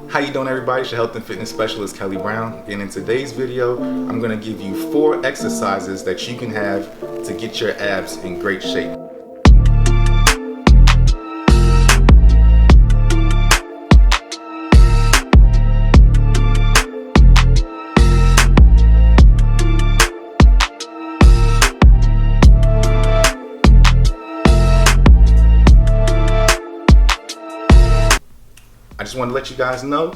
How you doing, everybody? It's your health and fitness specialist, Kelly Brown. And in today's video, I'm gonna give you 4 exercises that you can have to get your abs in great shape. I just want to let you guys know,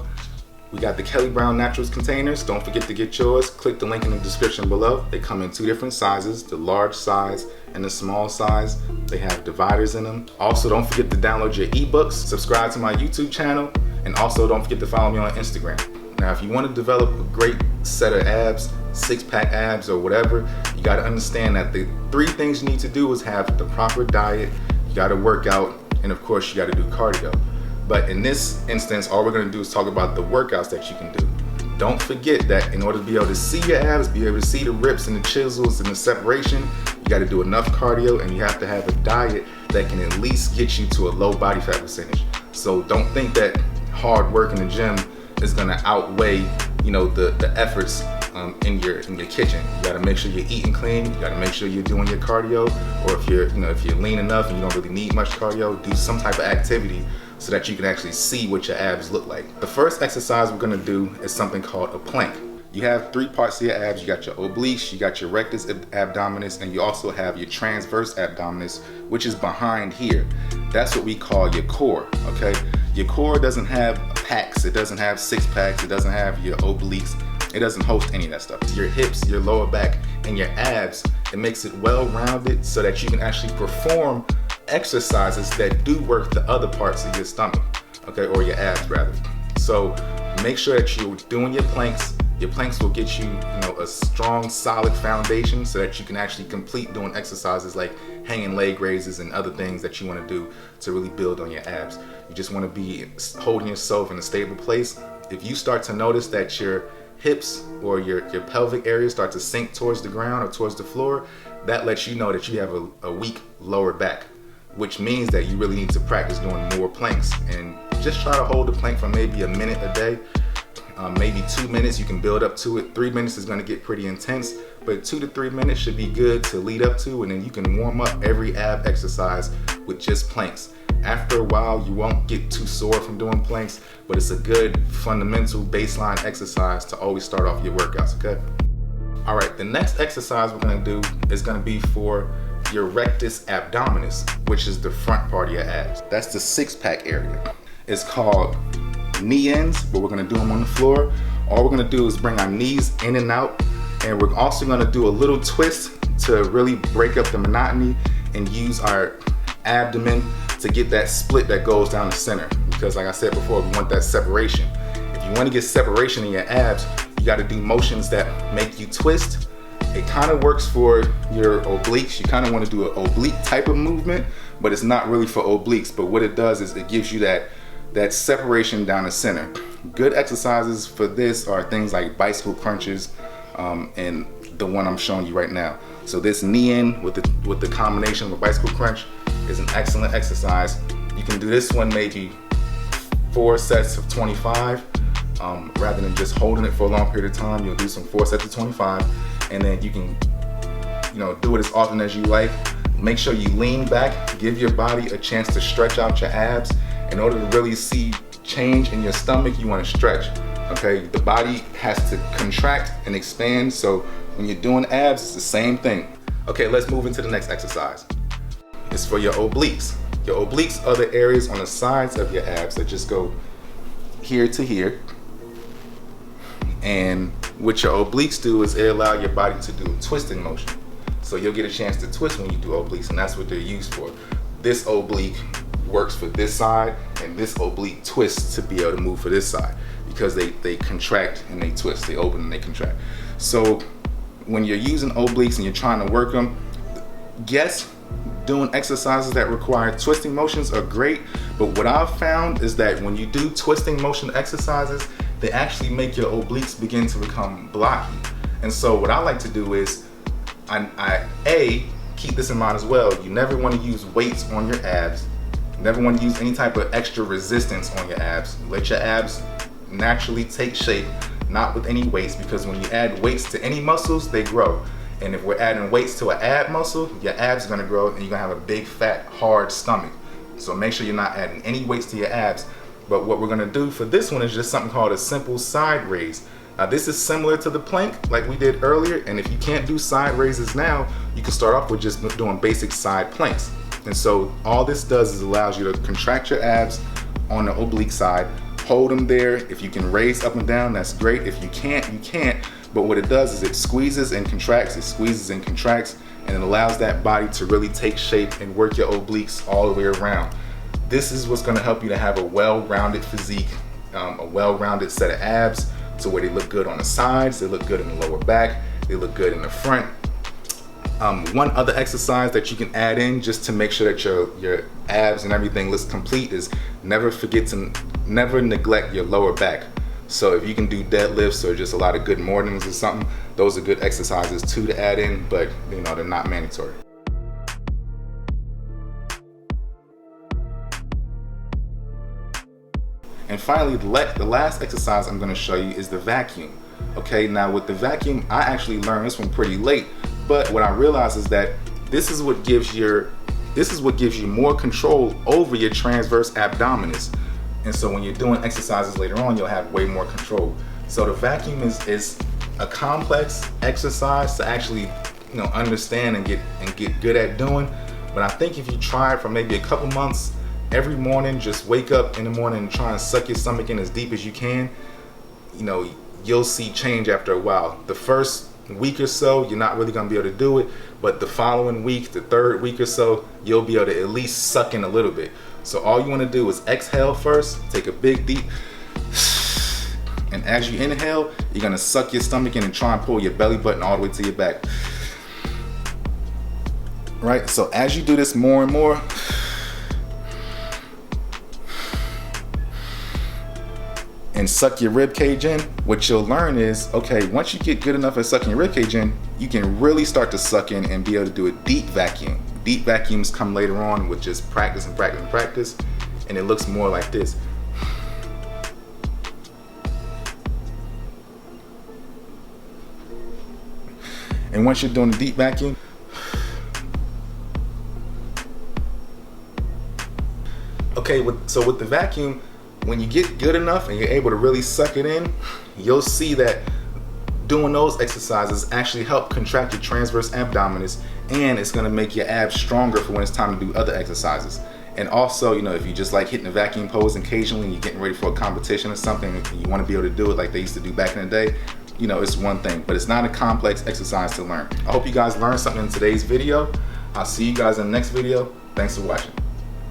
we got the Kelly Brown Naturals containers. Don't forget to get yours. Click the link in the description below. They come in 2 different sizes, the large size and the small size. They have dividers in them. Also, don't forget to download your ebooks, subscribe to my YouTube channel, and also don't forget to follow me on Instagram. Now, if you want to develop a great set of abs, 6-pack abs or whatever, you got to understand that the 3 things you need to do is have the proper diet, you got to work out, and of course, you got to do cardio. But in this instance, all we're going to do is talk about the workouts that you can do. Don't forget that in order to be able to see your abs, be able to see the rips and the chisels and the separation, you got to do enough cardio, and you have to have a diet that can at least get you to a low body fat percentage. So don't think that hard work in the gym is going to outweigh, the efforts in your kitchen. You got to make sure you're eating clean. You got to make sure you're doing your cardio, or if you're lean enough and you don't really need much cardio, do some type of activity so that you can actually see what your abs look like. The first exercise we're gonna do is something called a plank. You have 3 parts of your abs. You got your obliques, you got your rectus abdominis, and you also have your transverse abdominis, which is behind here. That's what we call your core, okay? Your core doesn't have packs, it doesn't have 6 packs, it doesn't have your obliques, it doesn't host any of that stuff. Your hips, your lower back, and your abs, it makes it well-rounded so that you can actually perform exercises that do work the other parts of your stomach, okay, or your abs rather. So make sure that you're doing your planks. Your planks will get you, a strong, solid foundation so that you can actually complete doing exercises like hanging leg raises and other things that you want to do to really build on your abs. You just want to be holding yourself in a stable place. If you start to notice that your hips or your pelvic area start to sink towards the ground or towards the floor, that lets you know that you have a weak lower back, which means that you really need to practice doing more planks. And just try to hold the plank for maybe a minute a day, maybe 2 minutes. You can build up to it. 3 minutes is going to get pretty intense, but 2 to 3 minutes should be good to lead up to, and then you can warm up every ab exercise with just planks. After a while, you won't get too sore from doing planks, but it's a good fundamental baseline exercise to always start off your workouts, okay? All right, the next exercise we're going to do is going to be for your rectus abdominis, which is the front part of your abs. That's the 6-pack area. It's called knee ins, but we're gonna do them on the floor. All we're gonna do is bring our knees in and out, and we're also gonna do a little twist to really break up the monotony and use our abdomen to get that split that goes down the center. Because like I said before, we want that separation. If you wanna get separation in your abs, you gotta do motions that make you twist. It kind of works for your obliques. You kind of want to do an oblique type of movement, but it's not really for obliques. But what it does is it gives you that separation down the center. Good exercises for this are things like bicycle crunches, and the one I'm showing you right now. So this knee in with the combination of a bicycle crunch is an excellent exercise. You can do this one maybe 4 sets of 25. Rather than just holding it for a long period of time, you'll do some 4 sets of 25, and then you can, do it as often as you like. Make sure you lean back, give your body a chance to stretch out your abs. In order to really see change in your stomach, you want to stretch, okay? The body has to contract and expand, so when you're doing abs, it's the same thing. Okay, let's move into the next exercise. It's for your obliques. Your obliques are the areas on the sides of your abs that just go here to here. And what your obliques do is they allow your body to do a twisting motion. So you'll get a chance to twist when you do obliques, and that's what they're used for. This oblique works for this side, and this oblique twists to be able to move for this side, because they contract and they twist, they open and they contract. So when you're using obliques and you're trying to work them, yes, doing exercises that require twisting motions are great, but what I've found is that when you do twisting motion exercises, they actually make your obliques begin to become blocky. And so what I like to do is, I keep this in mind as well, you never want to use weights on your abs. You never want to use any type of extra resistance on your abs. Let your abs naturally take shape, not with any weights, because when you add weights to any muscles, they grow. And if we're adding weights to an ab muscle, your abs are gonna grow and you're gonna have a big, fat, hard stomach. So make sure you're not adding any weights to your abs. But what we're gonna do for this one is just something called a simple side raise. This is similar to the plank like we did earlier, and if you can't do side raises now, you can start off with just doing basic side planks. And so all this does is allows you to contract your abs on the oblique side, hold them there. If you can raise up and down, that's great. If you can't, you can't. But what it does is it squeezes and contracts, it squeezes and contracts, and it allows that body to really take shape and work your obliques all the way around. This is what's gonna help you to have a well-rounded physique, a well-rounded set of abs, to where they look good on the sides, they look good in the lower back, they look good in the front. One other exercise that you can add in just to make sure that your abs and everything looks complete is never neglect your lower back. So if you can do deadlifts or just a lot of good mornings or something, those are good exercises too to add in, but you know, they're not mandatory. And finally, the last exercise I'm gonna show you is the vacuum. Okay, now with the vacuum, I actually learned this one pretty late, but what I realized is that this is what gives you more control over your transverse abdominis. And so when you're doing exercises later on, you'll have way more control. So the vacuum is a complex exercise to actually, understand and get good at doing. But I think if you try it for maybe a couple months, every morning, just wake up in the morning and try and suck your stomach in as deep as you can, you'll see change after a while. The first week or so, you're not really gonna be able to do it, but the following week, the third week or so, you'll be able to at least suck in a little bit. So all you wanna do is exhale first, take a big deep, and as you inhale, you're gonna suck your stomach in and try and pull your belly button all the way to your back. Right, so as you do this more and more, and suck your rib cage in, what you'll learn is, okay, once you get good enough at sucking your rib cage in, you can really start to suck in and be able to do a deep vacuum. Deep vacuums come later on with just practice and practice and practice, and it looks more like this. And once you're doing a deep vacuum, okay, so with the vacuum, when you get good enough and you're able to really suck it in, you'll see that doing those exercises actually help contract your transverse abdominis, and it's gonna make your abs stronger for when it's time to do other exercises. And also, if you just like hitting a vacuum pose occasionally and you're getting ready for a competition or something, and you wanna be able to do it like they used to do back in the day, it's one thing, but it's not a complex exercise to learn. I hope you guys learned something in today's video. I'll see you guys in the next video. Thanks for watching.